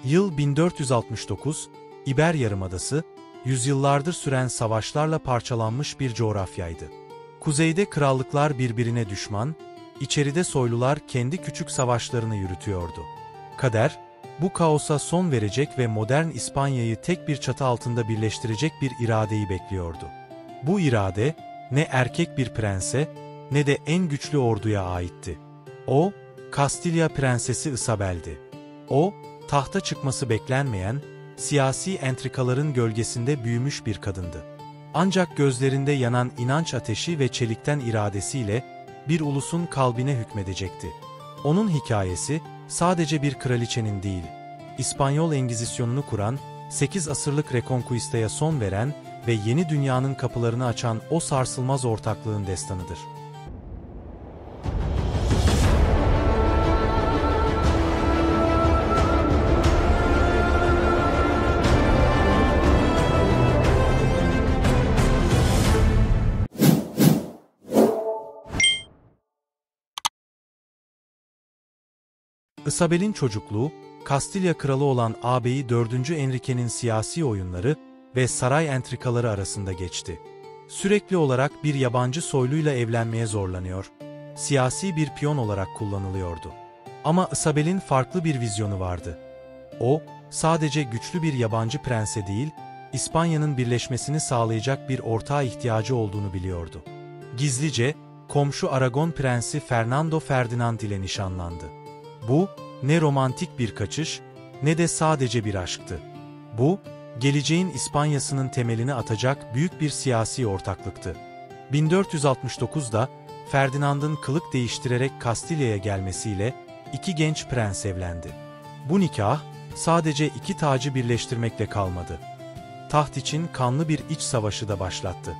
Yıl 1469, İber Yarımadası, yüzyıllardır süren savaşlarla parçalanmış bir coğrafyaydı. Kuzeyde krallıklar birbirine düşman, içeride soylular kendi küçük savaşlarını yürütüyordu. Kader, bu kaosa son verecek ve modern İspanya'yı tek bir çatı altında birleştirecek bir iradeyi bekliyordu. Bu irade, ne erkek bir prense, ne de en güçlü orduya aitti. O, Kastilya Prensesi Isabel'di. O, tahta çıkması beklenmeyen, siyasi entrikaların gölgesinde büyümüş bir kadındı. Ancak gözlerinde yanan inanç ateşi ve çelikten iradesiyle bir ulusun kalbine hükmedecekti. Onun hikayesi sadece bir kraliçenin değil, İspanyol Engizisyonunu kuran, 8 asırlık Reconquista'ya son veren ve yeni dünyanın kapılarını açan o sarsılmaz ortaklığın destanıdır. Isabel'in çocukluğu, Kastilya kralı olan ağabeyi 4. Enrique'nin siyasi oyunları ve saray entrikaları arasında geçti. Sürekli olarak bir yabancı soyluyla evlenmeye zorlanıyor, siyasi bir piyon olarak kullanılıyordu. Ama Isabel'in farklı bir vizyonu vardı. O, sadece güçlü bir yabancı prense değil, İspanya'nın birleşmesini sağlayacak bir ortağa ihtiyacı olduğunu biliyordu. Gizlice, komşu Aragon Prensi Fernando Ferdinand ile nişanlandı. Bu, ne romantik bir kaçış, ne de sadece bir aşktı. Bu, geleceğin İspanya'sının temelini atacak büyük bir siyasi ortaklıktı. 1469'da, Ferdinand'ın kılık değiştirerek Kastilya'ya gelmesiyle iki genç prens evlendi. Bu nikah, sadece iki tacı birleştirmekle kalmadı. Taht için kanlı bir iç savaşı da başlattı.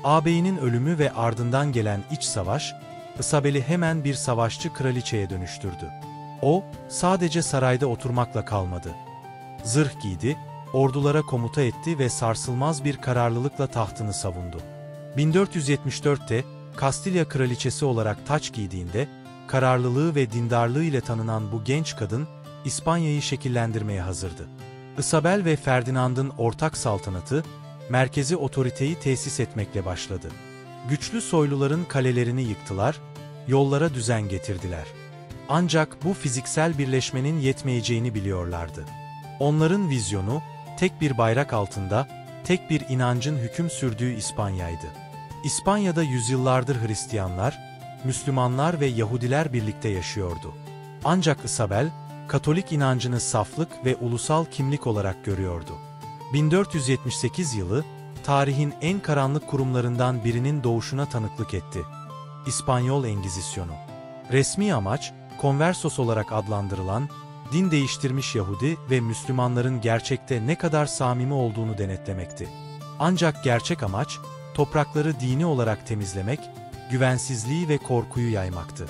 Ağabeyinin ölümü ve ardından gelen iç savaş, Isabel'i hemen bir savaşçı kraliçeye dönüştürdü. O, sadece sarayda oturmakla kalmadı. Zırh giydi, ordulara komuta etti ve sarsılmaz bir kararlılıkla tahtını savundu. 1474'te, Kastilya kraliçesi olarak taç giydiğinde, kararlılığı ve dindarlığı ile tanınan bu genç kadın, İspanya'yı şekillendirmeye hazırdı. Isabel ve Ferdinand'ın ortak saltanatı, merkezi otoriteyi tesis etmekle başladı. Güçlü soyluların kalelerini yıktılar, yollara düzen getirdiler. Ancak bu fiziksel birleşmenin yetmeyeceğini biliyorlardı. Onların vizyonu, tek bir bayrak altında, tek bir inancın hüküm sürdüğü İspanya'ydı. İspanya'da yüzyıllardır Hristiyanlar, Müslümanlar ve Yahudiler birlikte yaşıyordu. Ancak Isabel, Katolik inancını saflık ve ulusal kimlik olarak görüyordu. 1478 yılı, tarihin en karanlık kurumlarından birinin doğuşuna tanıklık etti. İspanyol Engizisyonu. Resmi amaç, Conversos olarak adlandırılan, din değiştirmiş Yahudi ve Müslümanların gerçekte ne kadar samimi olduğunu denetlemekti. Ancak gerçek amaç, toprakları dini olarak temizlemek, güvensizliği ve korkuyu yaymaktı.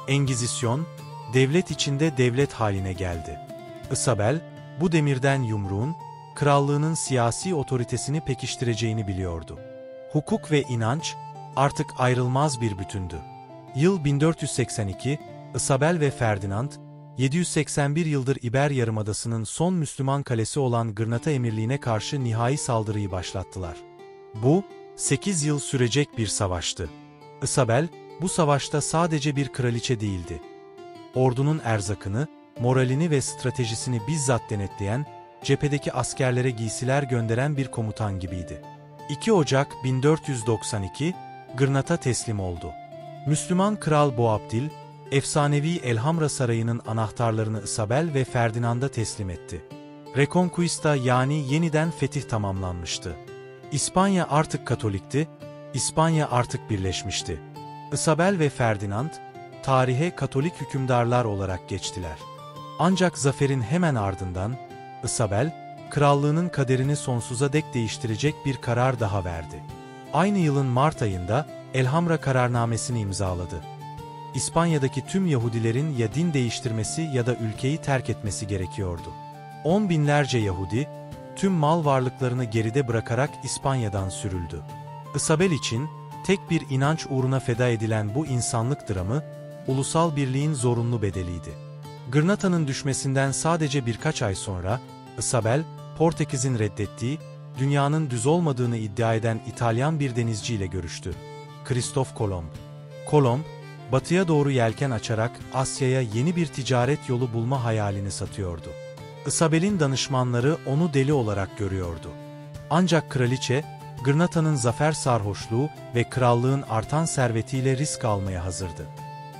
Engizisyon, devlet içinde devlet haline geldi. Isabel, bu demirden yumruğun, krallığının siyasi otoritesini pekiştireceğini biliyordu. Hukuk ve inanç, artık ayrılmaz bir bütündü. Yıl 1482, Isabel ve Ferdinand, 781 yıldır İber Yarımadası'nın son Müslüman kalesi olan Gırnata Emirliği'ne karşı nihai saldırıyı başlattılar. Bu, 8 yıl sürecek bir savaştı. Isabel, bu savaşta sadece bir kraliçe değildi. Ordunun erzakını, moralini ve stratejisini bizzat denetleyen, cephedeki askerlere giysiler gönderen bir komutan gibiydi. 2 Ocak 1492, Gırnata teslim oldu. Müslüman Kral Boabdil, efsanevi Elhamra Sarayı'nın anahtarlarını Isabel ve Ferdinand'a teslim etti. Reconquista yani yeniden fetih tamamlanmıştı. İspanya artık Katolikti, İspanya artık birleşmişti. Isabel ve Ferdinand, tarihe Katolik hükümdarlar olarak geçtiler. Ancak zaferin hemen ardından, Isabel, krallığının kaderini sonsuza dek değiştirecek bir karar daha verdi. Aynı yılın Mart ayında Elhamra kararnamesini imzaladı. İspanya'daki tüm Yahudilerin ya din değiştirmesi ya da ülkeyi terk etmesi gerekiyordu. 10 binlerce Yahudi, tüm mal varlıklarını geride bırakarak İspanya'dan sürüldü. Isabel için, tek bir inanç uğruna feda edilen bu insanlık dramı, ulusal birliğin zorunlu bedeliydi. Granada'nın düşmesinden sadece birkaç ay sonra, Isabel, Portekiz'in reddettiği, dünyanın düz olmadığını iddia eden İtalyan bir denizciyle görüştü. Kristof Kolomb. Kolomb, batıya doğru yelken açarak Asya'ya yeni bir ticaret yolu bulma hayalini satıyordu. Isabel'in danışmanları onu deli olarak görüyordu. Ancak kraliçe, Granada'nın zafer sarhoşluğu ve krallığın artan servetiyle risk almaya hazırdı.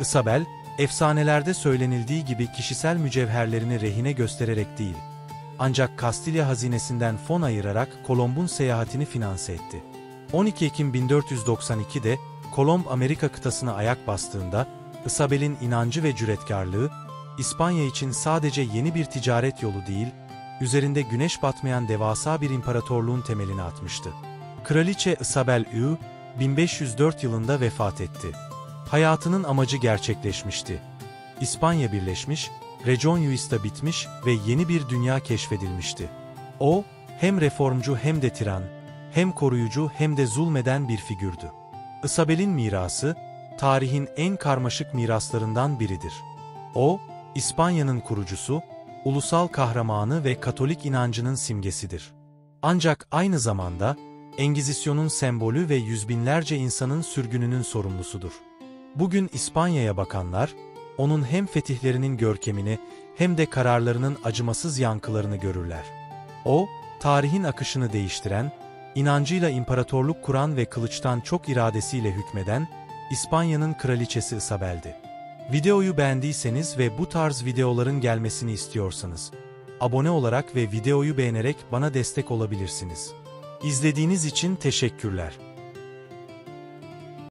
Isabel, efsanelerde söylenildiği gibi kişisel mücevherlerini rehine göstererek değil, ancak Kastilya hazinesinden fon ayırarak Kolomb'un seyahatini finanse etti. 12 Ekim 1492'de Kolomb Amerika kıtasına ayak bastığında, Isabel'in inancı ve cüretkarlığı, İspanya için sadece yeni bir ticaret yolu değil, üzerinde güneş batmayan devasa bir imparatorluğun temelini atmıştı. Kraliçe Isabel I, 1504 yılında vefat etti. Hayatının amacı gerçekleşmişti. İspanya birleşmiş, Reconquista bitmiş ve yeni bir dünya keşfedilmişti. O, hem reformcu hem de tiran, hem koruyucu hem de zulmeden bir figürdü. Isabel'in mirası, tarihin en karmaşık miraslarından biridir. O, İspanya'nın kurucusu, ulusal kahramanı ve Katolik inancının simgesidir. Ancak aynı zamanda, Engizisyon'un sembolü ve yüzbinlerce insanın sürgününün sorumlusudur. Bugün İspanya'ya bakanlar, onun hem fetihlerinin görkemini hem de kararlarının acımasız yankılarını görürler. O, tarihin akışını değiştiren, inancıyla imparatorluk kuran ve kılıçtan çok iradesiyle hükmeden, İspanya'nın kraliçesi Isabel'di. Videoyu beğendiyseniz ve bu tarz videoların gelmesini istiyorsanız, abone olarak ve videoyu beğenerek bana destek olabilirsiniz. İzlediğiniz için teşekkürler.